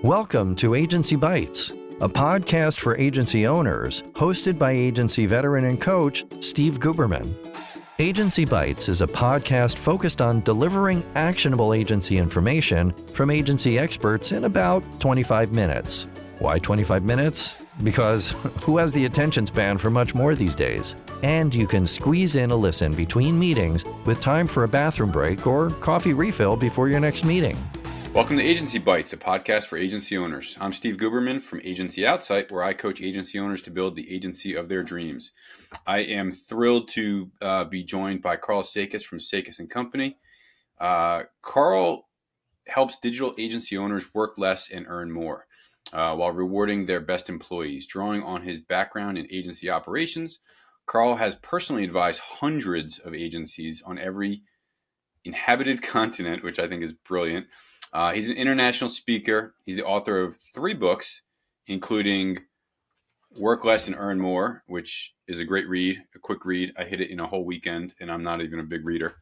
Welcome to Agency Bytes, a podcast for agency owners, hosted by agency veteran and coach Steve Guberman. Agency Bytes is a podcast focused on delivering actionable agency information from agency experts in about 25 minutes. Why 25 minutes? Because who has the attention span for much more these days? And you can squeeze in a listen between meetings with time for a bathroom break or coffee refill before your next meeting. Welcome to Agency Bytes, a podcast for agency owners. I'm Steve Guberman from Agency Outsight, where I coach agency owners to build the agency of their dreams. I am thrilled to be joined by Karl Sakas from Sakas & Company. Karl helps digital agency owners work less and earn more while rewarding their best employees. Drawing on his background in agency operations, Karl has personally advised hundreds of agencies on every inhabited continent, which I think is brilliant. He's an international speaker. He's the author of 3 books, including Work Less and Earn More, which is a great read, a quick read. I hit it in a whole weekend, and I'm not even a big reader.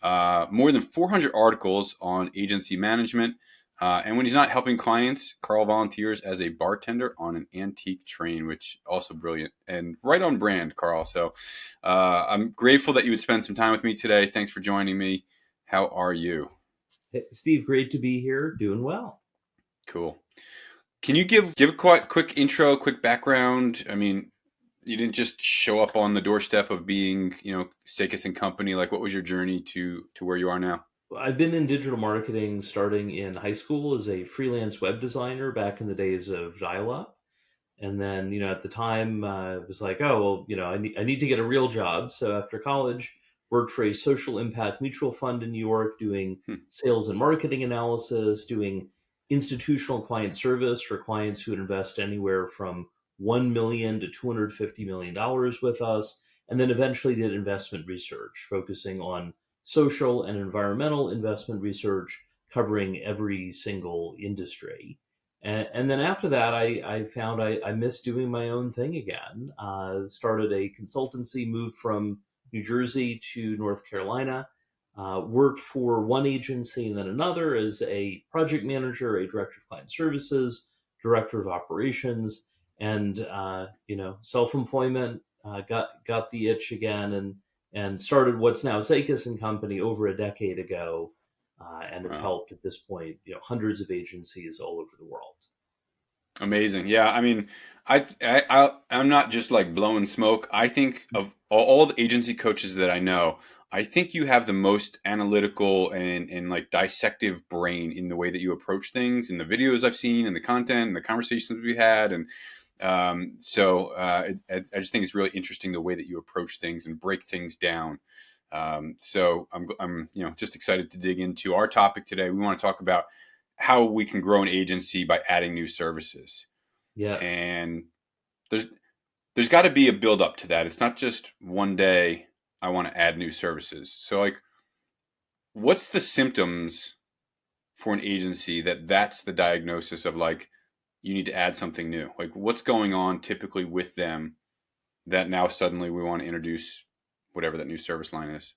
More than 400 articles on agency management. And when he's not helping clients, Karl volunteers as a bartender on an antique train, which also brilliant and right on brand, Karl. So I'm grateful that you would spend some time with me today. Thanks for joining me. How are you? Hey, Steve, great to be here. Doing well. Cool. Can you give a quick intro, quick background? I mean, you didn't just show up on the doorstep of being, Sakas & Company. Like, what was your journey to where you are now? I've been in digital marketing starting in high school as a freelance web designer back in the days of dial-up. And then, at the time, it was like, I need to get a real job. So after college, worked for a social impact mutual fund in New York, doing sales and marketing analysis, doing institutional client service for clients who would invest anywhere from $1 million to $250 million with us, and then eventually did investment research, focusing on social and environmental investment research, covering every single industry. And then after that, I found I missed doing my own thing again. Started a consultancy, moved from New Jersey to North Carolina, worked for one agency and then another as a project manager, a director of client services, director of operations, and self-employment. Got the itch again and started what's now Sakas & Company over a decade ago, and have helped at this point hundreds of agencies all over the world. Amazing. Yeah, I mean, I'm not just like blowing smoke. I think of all the agency coaches that I know, I think you have the most analytical and like dissective brain in the way that you approach things, in the videos I've seen, and the content, and the conversations we had, and so I just think it's really interesting the way that you approach things and break things down. So I'm just excited to dig into our topic today. We want to talk about how we can grow an agency by adding new services. Yes. And there's got to be a build up to that. It's not just one day I want to add new services. So like, what's the symptoms for an agency that's the diagnosis of like, you need to add something new? Like, what's going on typically with them that now suddenly we want to introduce whatever that new service line is?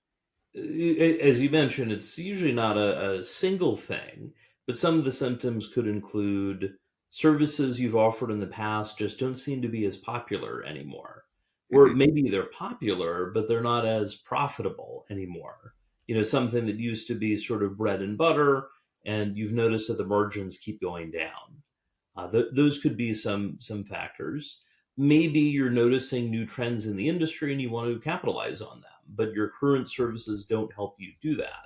As you mentioned, it's usually not a single thing, but some of the symptoms could include services you've offered in the past just don't seem to be as popular anymore. Or maybe they're popular, but they're not as profitable anymore. Something that used to be sort of bread and butter, and you've noticed that the margins keep going down. Those could be some factors. Maybe you're noticing new trends in the industry and you want to capitalize on them, but your current services don't help you do that.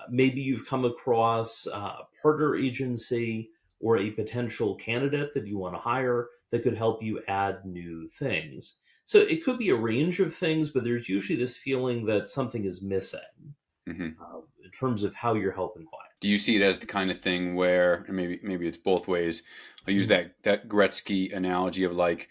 Maybe you've come across a partner agency or a potential candidate that you want to hire that could help you add new things. So it could be a range of things, but there's usually this feeling that something is missing in terms of how you're helping clients. Do you see it as the kind of thing where, and maybe it's both ways, I'll use that Gretzky analogy of like,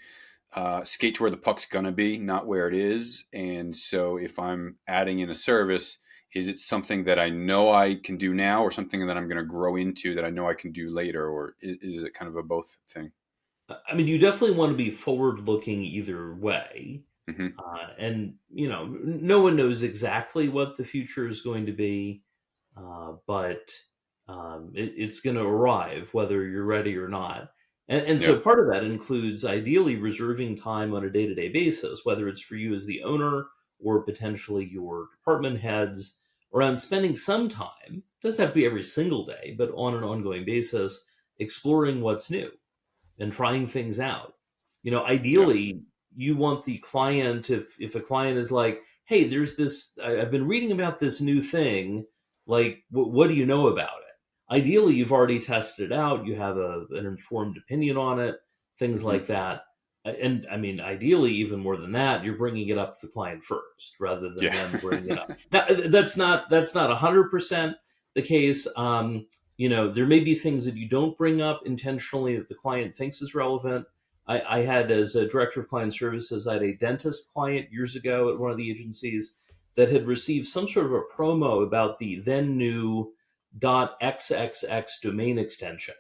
skate to where the puck's going to be, not where it is. And so if I'm adding in a service, is it something that I know I can do now, or something that I'm going to grow into that I know I can do later? Or is it kind of a both thing? I mean, you definitely want to be forward-looking either way. And, no one knows exactly what the future is going to be. But It's going to arrive whether you're ready or not. And Yeah. so part of that includes ideally reserving time on a day-to-day basis, whether it's for you as the owner or potentially your department heads, around spending some time, doesn't have to be every single day, but on an ongoing basis, exploring what's new and trying things out. Yeah. Ideally, you want the client, if a client is like, hey, there's this, I've been reading about this new thing, like, what do you know about it? Ideally, you've already tested it out, you have an informed opinion on it, things Hmm. like that. And I mean, ideally, even more than that, you're bringing it up to the client first rather than Yeah. them bringing it up. Now, that's not 100% the case. There may be things that you don't bring up intentionally that the client thinks is relevant. I had, as a director of client services, I had a dentist client years ago at one of the agencies that had received some sort of a promo about the then new .xxx domain extension.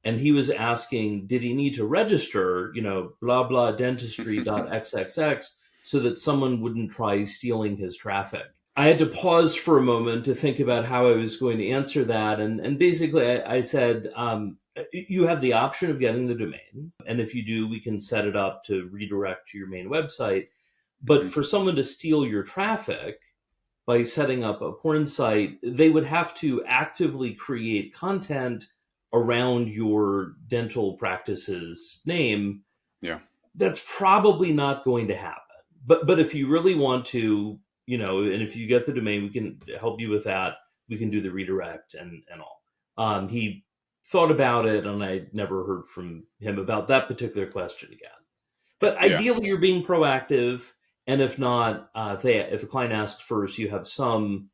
And he was asking, did he need to register, blah, blah, dentistry.xxx so that someone wouldn't try stealing his traffic? I had to pause for a moment to think about how I was going to answer that. And basically, I said, you have the option of getting the domain. And if you do, we can set it up to redirect to your main website. But Hmm. for someone to steal your traffic by setting up a porn site, they would have to actively create content around your dental practice's name. Yeah. That's probably not going to happen. But if you really want to, and if you get the domain, we can help you with that. We can do the redirect and all. He thought about it, and I never heard from him about that particular question again. But Yeah. ideally, you're being proactive, and if not, if a client asks first, you have some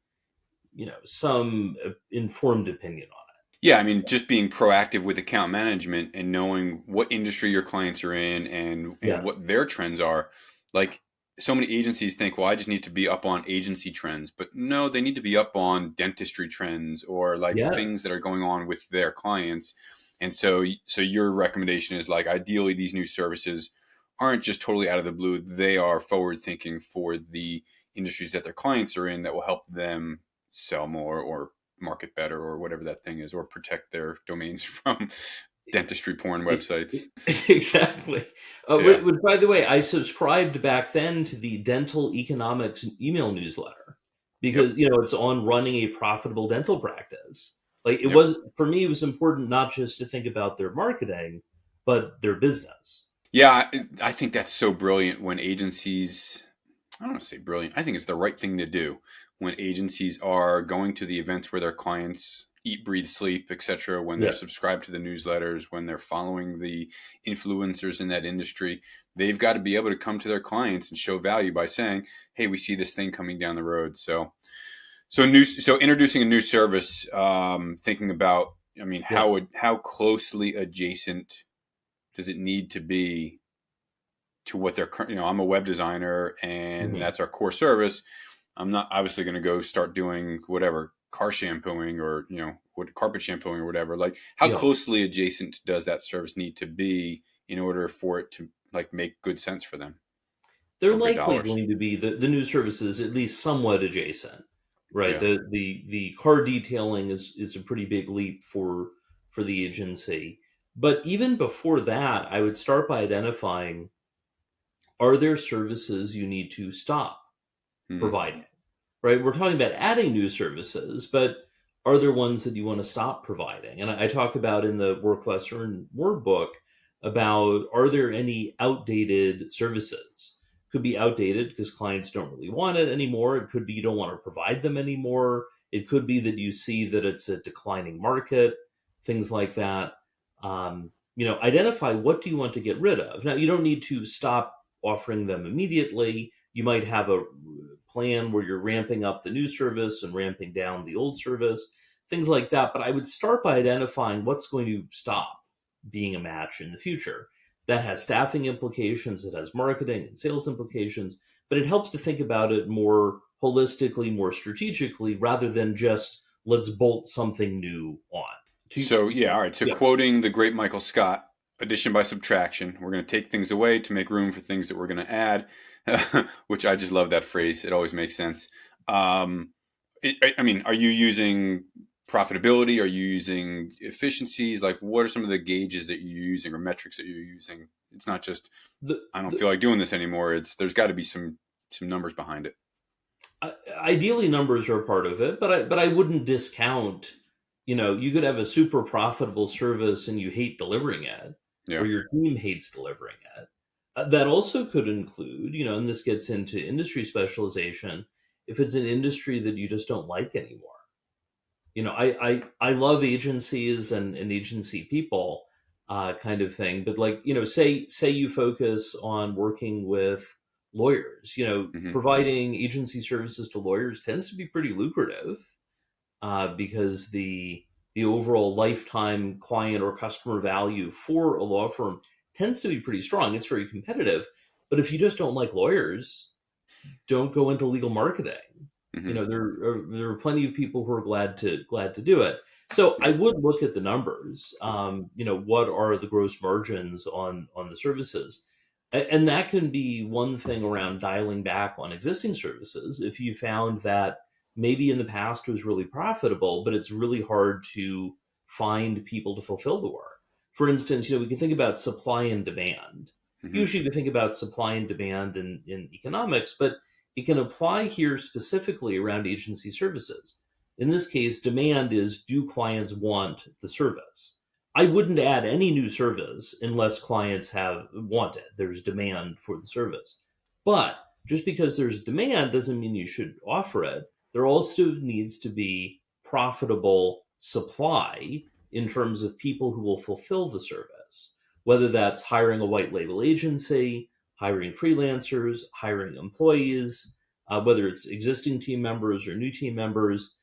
informed opinion on Yeah, I mean, just being proactive with account management and knowing what industry your clients are in it. and Yes, what their trends are. Like so many agencies think, well, I just need to be up on agency trends, but no, they need to be up on dentistry trends or like things yes, that are going on with their clients. And so your recommendation is like, ideally, these new services aren't just totally out of the blue. They are forward thinking for the industries that their clients are in that will help them sell more or market better or whatever that thing is, or protect their domains from dentistry porn websites. exactly. Yeah. Which, by the way, I subscribed back then to the Dental Economics email newsletter Yep. because it's on running a profitable dental practice. Like, it Yep. was, for me, it was important not just to think about their marketing, but their business. Yeah. I think that's so brilliant when agencies, I don't want to say brilliant. I think it's the right thing to do when agencies are going to the events where their clients eat, breathe, sleep, etc. When they're Yeah. subscribed to the newsletters, when they're following the influencers in that industry, they've got to be able to come to their clients and show value by saying, "Hey, we see this thing coming down the road." So introducing a new service, thinking about, I mean, Yeah. how closely adjacent does it need to be to what they're, I'm a web designer and Mhm. that's our core service. I'm not obviously going to go start doing whatever car shampooing or, what carpet shampooing or whatever. Like, how Yeah. closely adjacent does that service need to be in order for it to like make good sense for them They're or good likely dollars? going to be the new services at least somewhat adjacent, right? Yeah. The car detailing is a pretty big leap for the agency. But even before that, I would start by identifying, are there services you need to stop Hmm. providing? Right? We're talking about adding new services, but are there ones that you want to stop providing? And I talk about in the Work Less Earn More book about, are there any outdated services? Could be outdated because clients don't really want it anymore. It could be you don't want to provide them anymore. It could be that you see that it's a declining market, things like that. Identify what do you want to get rid of. Now, you don't need to stop offering them immediately. You might have a plan where you're ramping up the new service and ramping down the old service, things like that. But I would start by identifying what's going to stop being a match in the future. That has staffing implications, it has marketing and sales implications, but it helps to think about it more holistically, more strategically, rather than just let's bolt something new on. To, So yeah, all right. So yeah, quoting the great Michael Scott, addition by subtraction. We're going to take things away to make room for things that we're going to add, which I just love that phrase. It always makes sense. I mean, are you using profitability? Are you using efficiencies? Like, what are some of the gauges that you're using or metrics that you're using? It's not just, I don't feel like doing this anymore. There's got to be some numbers behind it. Ideally, numbers are a part of it, but I wouldn't discount. You could have a super profitable service and you hate delivering it, Yeah. or your team hates delivering it. That also could include, and this gets into industry specialization. If it's an industry that you just don't like anymore, I love agencies and agency people, kind of thing. But like, say you focus on working with lawyers, Mm-hmm. providing agency services to lawyers tends to be pretty lucrative, because the overall lifetime client or customer value for a law firm tends to be pretty strong. It's very competitive. But if you just don't like lawyers, don't go into legal marketing. Mm-hmm. There are plenty of people who are glad to do it. So I would look at the numbers. What are the gross margins on the services? And that can be one thing around dialing back on existing services. If you found that maybe in the past it was really profitable, but it's really hard to find people to fulfill the work. For instance, we can think about supply and demand. Mm-hmm. Usually we think about supply and demand in economics, but it can apply here specifically around agency services. In this case, demand is, do clients want the service? I wouldn't add any new service unless clients want it. There's demand for the service. But just because there's demand doesn't mean you should offer it. There also needs to be profitable supply in terms of people who will fulfill the service, whether that's hiring a white label agency, hiring freelancers, hiring employees, whether it's existing team members or new team members.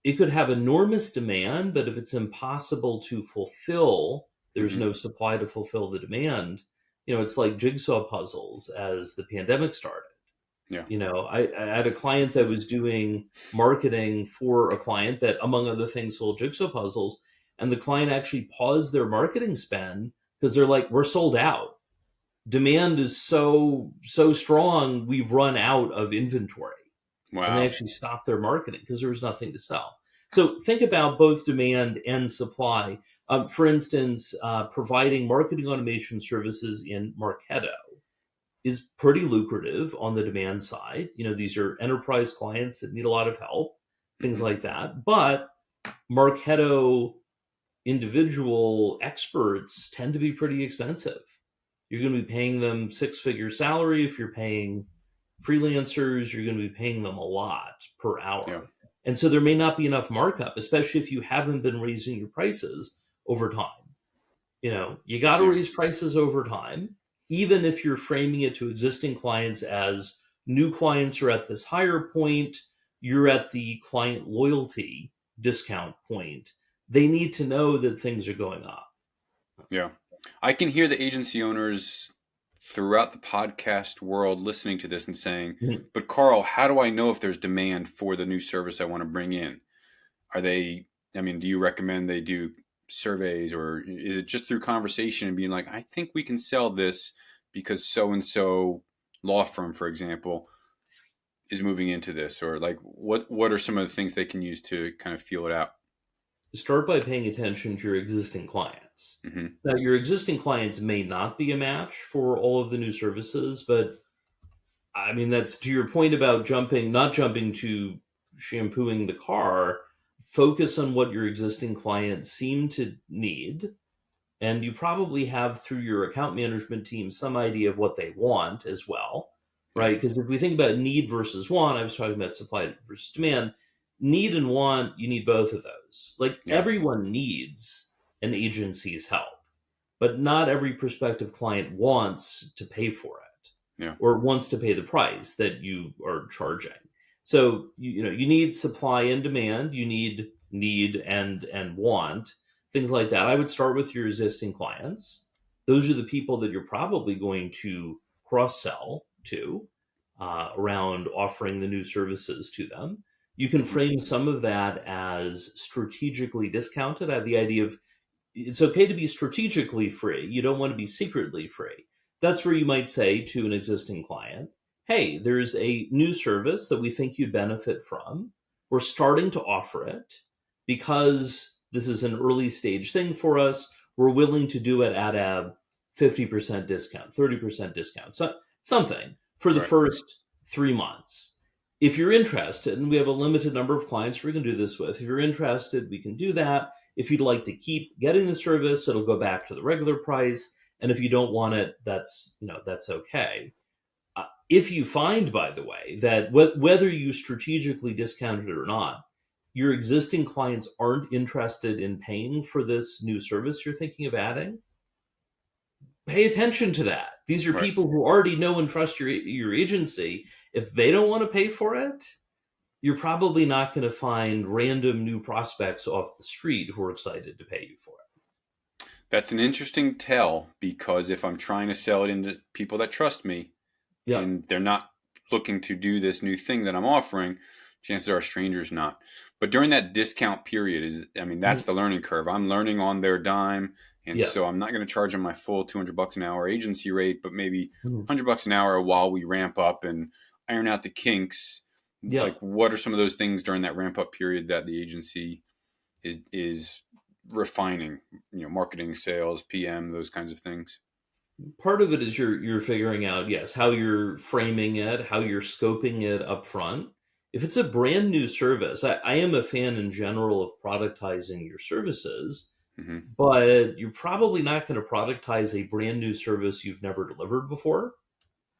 It could have enormous demand, but if it's impossible to fulfill, there's no supply to fulfill the demand. It's like jigsaw puzzles as the pandemic started. Yeah. I had a client that was doing marketing for a client that, among other things, sold jigsaw puzzles. And the client actually paused their marketing spend because they're like, we're sold out. Demand is so strong, we've run out of inventory. Wow. And they actually stopped their marketing because there was nothing to sell. So think about both demand and supply. For instance, providing marketing automation services in Marketo is pretty lucrative on the demand side. These are enterprise clients that need a lot of help, things like that. But Marketo individual experts tend to be pretty expensive. You're going to be paying them 6-figure salary. If you're paying freelancers, you're going to be paying them a lot per hour. Yeah. And so there may not be enough markup, especially if you haven't been raising your prices over time. You got to raise prices over time, even if you're framing it to existing clients as new clients are at this higher point, you're at the client loyalty discount point. They need to know that things are going up. Yeah. I can hear the agency owners throughout the podcast world listening to this and saying, but Karl, how do I know if there's demand for the new service I want to bring in? Do you recommend they do surveys, or is it just through conversation and being like, I think we can sell this because so-and-so law firm, for example, is moving into this? Or like, what are some of the things they can use to kind of feel it out? Start by paying attention to your existing clients. Mm-hmm. Now, your existing clients may not be a match for all of the new services, but I mean, that's to your point about not jumping to shampooing the car. Focus on what your existing clients seem to need. And you probably have, through your account management team, some idea of what they want as well, right? Because if we think about need versus want, I was talking about supply versus demand. Need and want, you need both of those. Everyone needs an agency's help, but not every prospective client wants to pay for it, or wants to pay the price that you are charging. So you need supply and demand. You need and want, things like that. I would start with your existing clients. Those are the people that you're probably going to cross-sell to, around offering the new services to them. You can frame some of that as strategically discounted. I have the idea of, it's okay to be strategically free. You don't want to be secretly free. That's where you might say to an existing client, hey, there's a new service that we think you'd benefit from. We're starting to offer it. because this is an early stage thing for us, we're willing to do it at a 50% discount, 30% discount, so something for the Right. first 3 months. If you're interested, and we have a limited number of clients we can do this with, if you're interested, we can do that. If you'd like to keep getting the service, it'll go back to the regular price. And if you don't want it, that's okay. If you find, by the way, that whether you strategically discounted it or not, your existing clients aren't interested in paying for this new service you're thinking of adding, pay attention to that. These are Right. people who already know and trust your agency. If they don't want to pay for it, you're probably not going to find random new prospects off the street who are excited to pay you for it. That's an interesting tell, because if I'm trying to sell it into people that trust me, Yeah. and they're not looking to do this new thing that I'm offering, chances are strangers not. But during that discount period that's the learning curve. I'm learning on their dime. And Yeah. so I'm not going to charge them my full $200 an hour agency rate, but maybe Mhm. $100 an hour while we ramp up and iron out the kinks. Yeah. Like, what are some of those things during that ramp up period that the agency is refining, marketing, sales, PM, those kinds of things? Part of it is you're figuring out, yes, how you're framing it, how you're scoping it up front. If it's a brand new service, I am a fan in general of productizing your services, Mm-hmm. but you're probably not going to productize a brand new service you've never delivered before.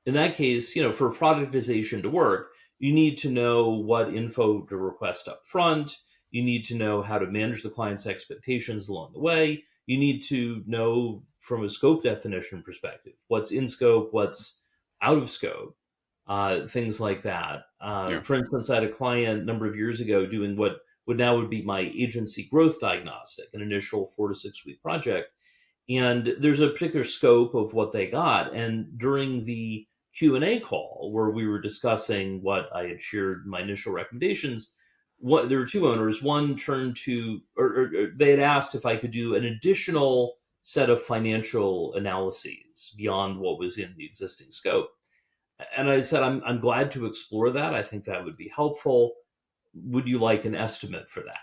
In that case, for productization to work, you need to know what info to request up front. You need to know how to manage the client's expectations along the way. You need to know from a scope definition perspective, what's in scope, what's out of scope, things like that. Yeah. For instance, I had a client a number of years ago doing what would be my agency growth diagnostic, an initial 4 to 6 week project. And there's a particular scope of what they got. And during the Q&A call where we were discussing what I had shared, my initial recommendations, there were two owners. One turned to, or they had asked if I could do an additional set of financial analyses beyond what was in the existing scope. And I said, I'm glad to explore that. I think that would be helpful. Would you like an estimate for that?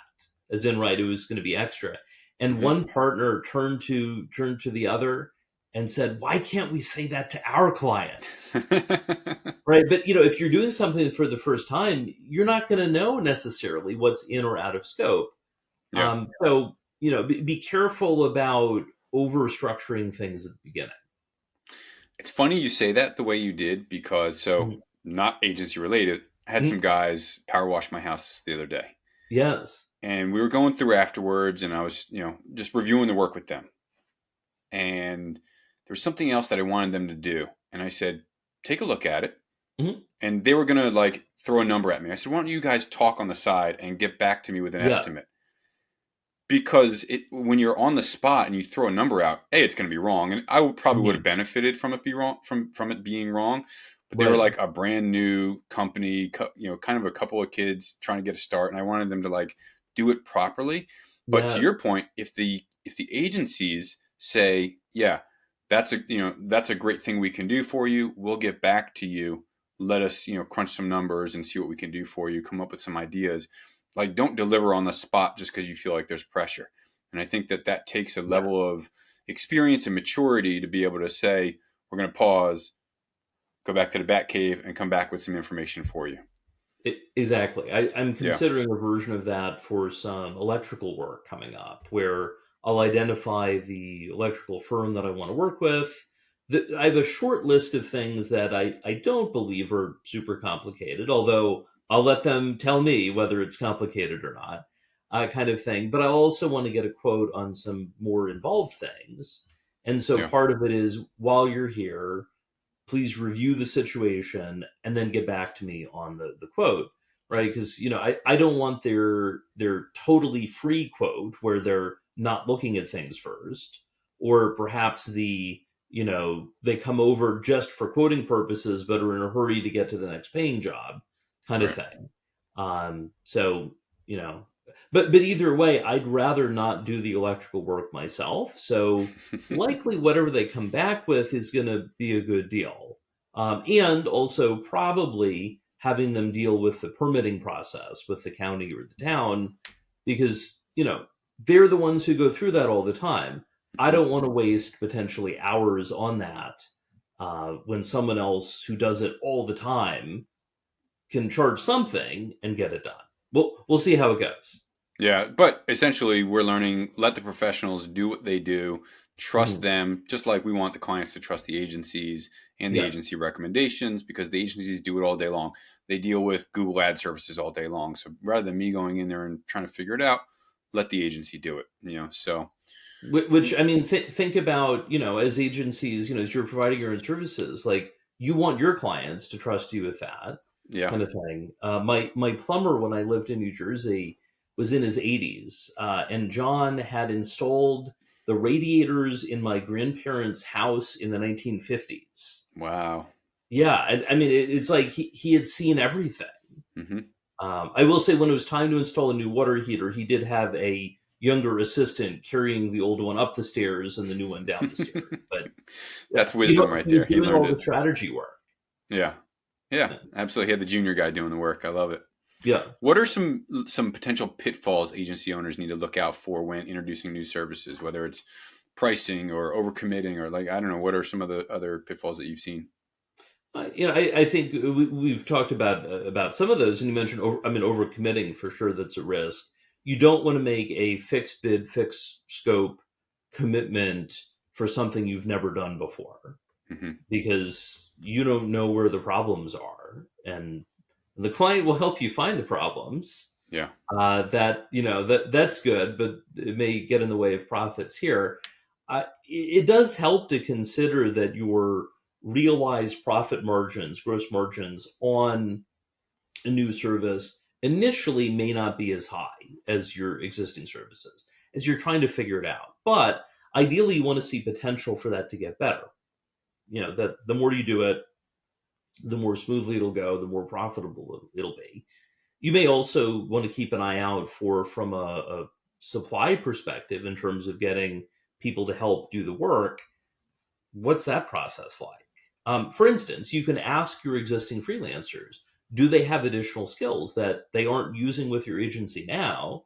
As in, right, it was going to be extra. And Mm-hmm. one partner turned to the other and said, why can't we say that to our clients? Right. But, if you're doing something for the first time, you're not going to know necessarily what's in or out of scope. Yeah. So, be careful about over structuring things at the beginning. It's funny you say that the way you did, because not agency related. I had some guys power wash my house the other day. Yes. And we were going through afterwards, and I was, just reviewing the work with them. And there was something else that I wanted them to do. And I said, take a look at it. Mm-hmm. And they were going to throw a number at me. I said, why don't you guys talk on the side and get back to me with an estimate? Because when you're on the spot and you throw a number out, it's going to be wrong. And I would have benefited from it from it being wrong. But they were like a brand new company, kind of a couple of kids trying to get a start. And I wanted them to do it properly. But to your point, if the agencies say, yeah, that's a great thing we can do for you, we'll get back to you. Let us, crunch some numbers and see what we can do for you. Come up with some ideas. Don't deliver on the spot just because you feel like there's pressure. And I think that takes a level of experience and maturity to be able to say, we're going to pause, go back to the bat cave, and come back with some information for you. Exactly. I'm considering a version of that for some electrical work coming up, where I'll identify the electrical firm that I want to work with. I have a short list of things that I don't believe are super complicated, although I'll let them tell me whether it's complicated or not, kind of thing. But I also want to get a quote on some more involved things. And so part of it is, while you're here, please review the situation and then get back to me on the quote, right? Because, I don't want their totally free quote where they're not looking at things first, or perhaps they come over just for quoting purposes, but are in a hurry to get to the next paying job kind of thing. But either way, I'd rather not do the electrical work myself. So likely whatever they come back with is going to be a good deal. And also probably having them deal with the permitting process with the county or the town because, they're the ones who go through that all the time. I don't want to waste potentially hours on that when someone else who does it all the time can charge something and get it done. We'll see how it goes. Yeah, but essentially we're learning, let the professionals do what they do, trust them, just like we want the clients to trust the agencies and the agency recommendations, because the agencies do it all day long. They deal with Google ad services all day long. So rather than me going in there and trying to figure it out, let the agency do it, so. Which, I mean, think about, as agencies, as you're providing your own services, like you want your clients to trust you with that kind of thing. My plumber, when I lived in New Jersey, was in his 80s, and John had installed the radiators in my grandparents' house in the 1950s. Wow. Yeah, I mean, it's like he had seen everything. I will say, when it was time to install a new water heater, he did have a younger assistant carrying the old one up the stairs and the new one down the stairs. But that's wisdom right there. He was doing all the strategy work. Yeah, absolutely. He had the junior guy doing the work. I love it. Yeah. What are some potential pitfalls agency owners need to look out for when introducing new services, whether it's pricing or overcommitting, or I don't know, what are some of the other pitfalls that you've seen? I think we've talked about some of those, and you mentioned overcommitting for sure. That's a risk. You don't want to make a fixed bid, fixed scope commitment for something you've never done before, because you don't know where the problems are, and the client will help you find the problems. Yeah. That's good, but it may get in the way of profits here. It does help to consider that your realized profit margins, gross margins on a new service initially may not be as high as your existing services, as you're trying to figure it out. But ideally, you want to see potential for that to get better. That the more you do it, the more smoothly it'll go, the more profitable it'll be. You may also want to keep an eye out for, from a supply perspective, in terms of getting people to help do the work. What's that process like? For instance, you can ask your existing freelancers, do they have additional skills that they aren't using with your agency now,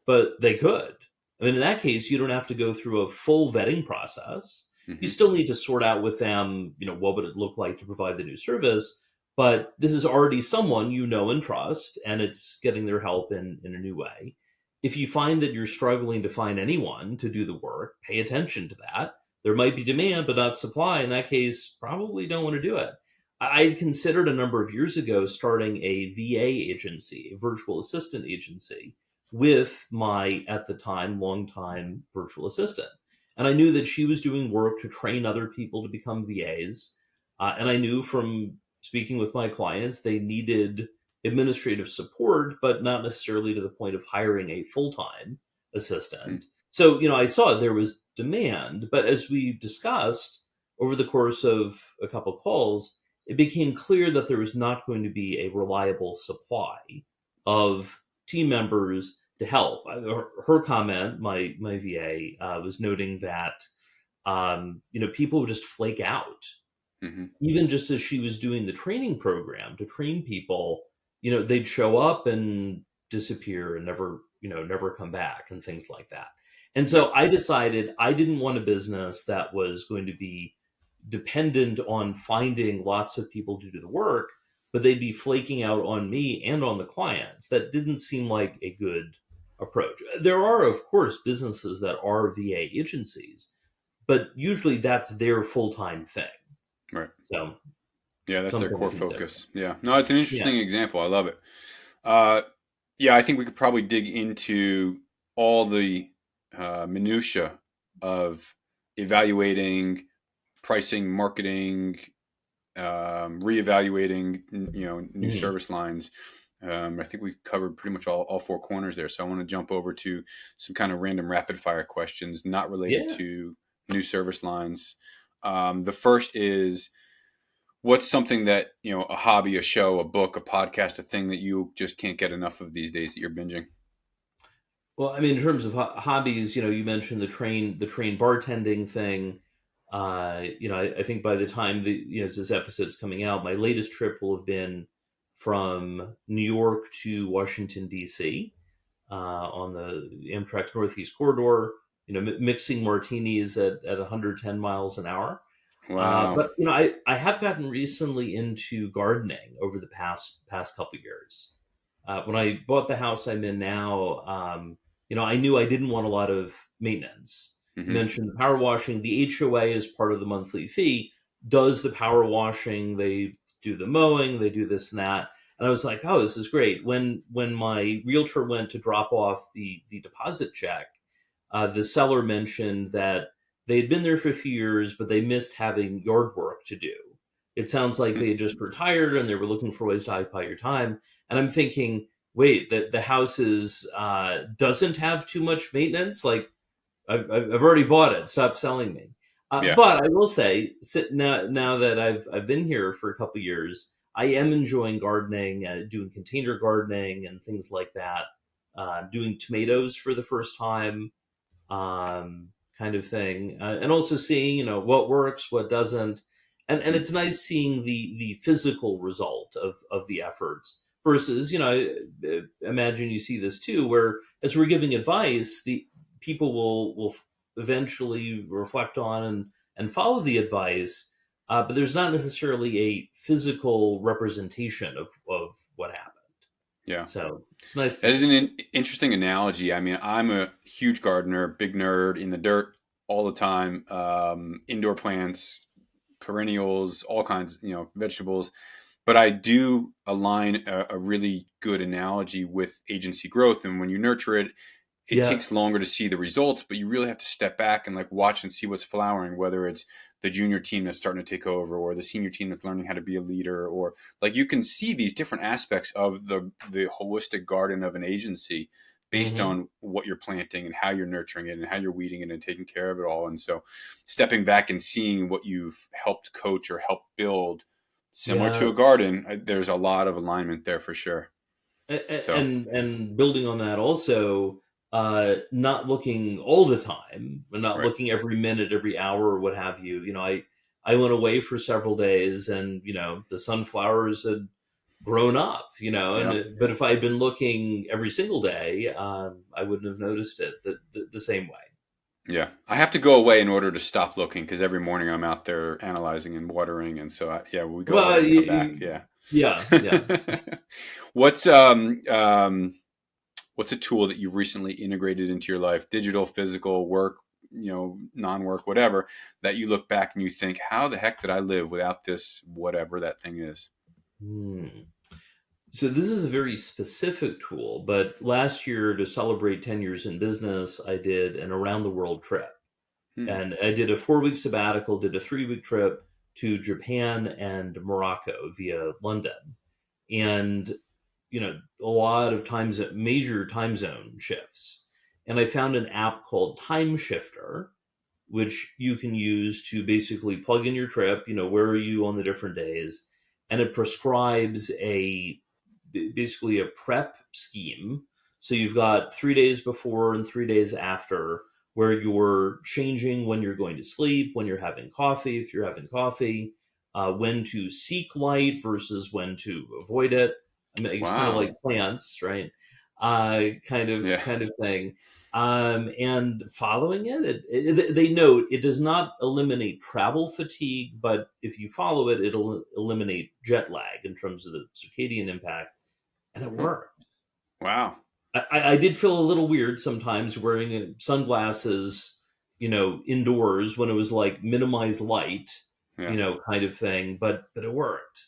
but they could? I mean, in that case, you don't have to go through a full vetting process. You still need to sort out with them, what would it look like to provide the new service? But this is already someone you know and trust, and it's getting their help in a new way. If you find that you're struggling to find anyone to do the work, pay attention to that. There might be demand, but not supply. In that case, probably don't want to do it. I considered a number of years ago starting a VA agency, a virtual assistant agency, with my, at the time, longtime virtual assistant. And I knew that she was doing work to train other people to become VAs. And I knew from speaking with my clients, they needed administrative support, but not necessarily to the point of hiring a full-time assistant. So, I saw there was demand, but as we discussed over the course of a couple calls, it became clear that there was not going to be a reliable supply of team members to help. Her comment, my VA, was noting that, people would just flake out. Even just as she was doing the training program to train people, they'd show up and disappear and never come back, and things like that. And so I decided I didn't want a business that was going to be dependent on finding lots of people to do the work, but they'd be flaking out on me and on the clients. That didn't seem like a good approach. There are, of course, businesses that are VA agencies, but usually that's their full-time thing. Right. So, yeah, that's their core focus. Yeah. No, it's an interesting example. I love it. I think we could probably dig into all the minutia of evaluating, pricing, marketing, reevaluating, new service lines. I think we covered pretty much all four corners there. So I want to jump over to some kind of random rapid fire questions not related to new service lines. The first is, what's something that, a hobby, a show, a book, a podcast, a thing that you just can't get enough of these days that you're binging? Well, I mean, in terms of hobbies, you mentioned the train bartending thing. I think by the time as this episode's coming out, my latest trip will have been from New York to Washington, D.C. on the Amtrak's Northeast Corridor, mixing martinis at 110 miles an hour. Wow. But I have gotten recently into gardening over the past couple of years. When I bought the house I'm in now, I knew I didn't want a lot of maintenance. You Hmm. mentioned the power washing. The HOA is part of the monthly fee. Does the power washing? They do the mowing. They do this and that. And I was like, oh, this is great. When my realtor went to drop off the deposit check, the seller mentioned that they had been there for a few years, but they missed having yard work to do. It sounds like they had just retired and they were looking for ways to occupy your time. And I'm thinking, wait, the house doesn't have too much maintenance. Like I've already bought it. Stop selling me. Yeah. But I will say, now that I've been here for a couple of years, I am enjoying gardening, doing container gardening and things like that. Doing tomatoes for the first time, kind of thing, and also seeing what works, what doesn't, and it's nice seeing the physical result of the efforts versus imagine you see this too, where as we're giving advice, the people will eventually reflect on and follow the advice, but there's not necessarily a physical representation of what happened. Yeah. So it's nice to That is see. an interesting analogy. I mean, I'm a huge gardener, big nerd in the dirt all the time. Indoor plants, perennials, all kinds, vegetables. But I do align a really good analogy with agency growth. And when you nurture it, it Yeah. takes longer to see the results, but you really have to step back and like watch and see what's flowering, whether it's the junior team that's starting to take over or the senior team that's learning how to be a leader, or like you can see these different aspects of the holistic garden of an agency based Hmm. on what you're planting and how you're nurturing it and how you're weeding it and taking care of it all. And so stepping back and seeing what you've helped coach or helped build similar Yeah. to a garden, there's a lot of alignment there for sure. So And building on that also, not looking all the time, and not right. looking every minute, every hour, or what have you. I went away for several days, and the sunflowers had grown up. Yeah. But if I had been looking every single day, I wouldn't have noticed it the same way. Yeah, I have to go away in order to stop looking because every morning I'm out there analyzing and watering, and so yeah, we go away Well, and come back. Yeah. yeah, yeah. what's um um what's a tool that you've recently integrated into your life, digital, physical, work, non-work, whatever, that you look back and you think, how the heck did I live without this, whatever that thing is? Hmm. So this is a very specific tool, but last year to celebrate 10 years in business, I did an around the world trip. Hmm. And I did a 4-week sabbatical, did a 3-week trip to Japan and Morocco via London. And, a lot of major time zone shifts. And I found an app called Time Shifter, which you can use to basically plug in your trip, where are you on the different days? And it prescribes basically a prep scheme. So you've got 3 days before and 3 days after, where you're changing when you're going to sleep, when you're having coffee, if you're having coffee, when to seek light versus when to avoid it. I mean, it's kind of Wow. like plants, right? Kind of Yeah. thing. And following they note it does not eliminate travel fatigue, but if you follow it, it'll eliminate jet lag in terms of the circadian impact, and it Huh. worked. Wow. I did feel a little weird sometimes wearing sunglasses, indoors when it was like minimize light, Yeah. kind of thing, but it worked.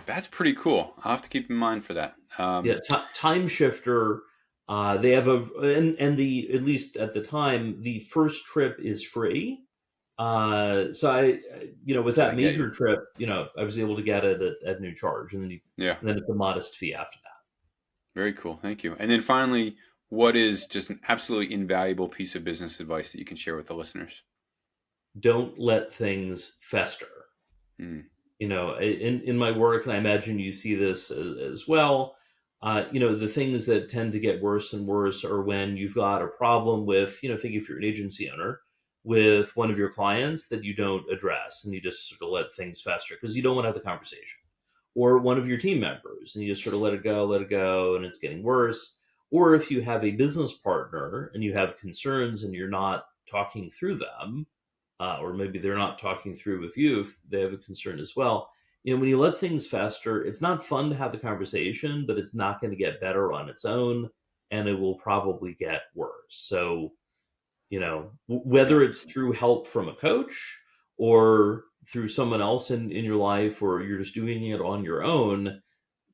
That's pretty cool. I'll have to keep in mind for that. Yeah, time shifter. They have and the at least at the time the first trip is free. So with So I that get you. major trip, I was able to get it at no charge, and then Yeah. it's a modest fee after that. Very cool. Thank you. And then finally, what is just an absolutely invaluable piece of business advice that you can share with the listeners? Don't let things fester. Mm. In my work, and I imagine you see this as well. The things that tend to get worse and worse are when you've got a problem with, think if you're an agency owner with one of your clients that you don't address and you just sort of let things fester because you don't want to have the conversation, or one of your team members and you just sort of let it go, and it's getting worse, Or if you have a business partner and you have concerns and you're not talking through them, or maybe they're not talking through with you if they have a concern as well. When you let things fester, it's not fun to have the conversation, but it's not going to get better on its own, and it will probably get worse. So, whether it's through help from a coach or through someone else in your life, or you're just doing it on your own,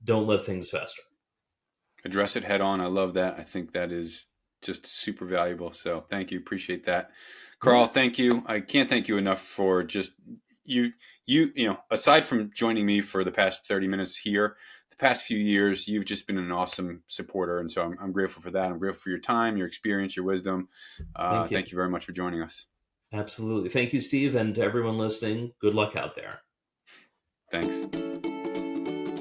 don't let things fester. Address it head on. I love that. I think that is just super valuable. So thank you. Appreciate that. Karl, thank you. I can't thank you enough for just you aside from joining me for the past 30 minutes here, the past few years, you've just been an awesome supporter. And so I'm grateful for that. I'm grateful for your time, your experience, your wisdom. Thank you very much for joining us. Absolutely. Thank you, Steve. And to everyone listening, good luck out there. Thanks.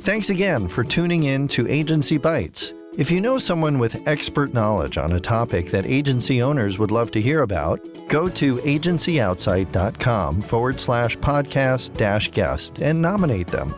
Thanks again for tuning in to Agency Bytes. If you know someone with expert knowledge on a topic that agency owners would love to hear about, go to agencyoutsight.com/podcast-guest and nominate them.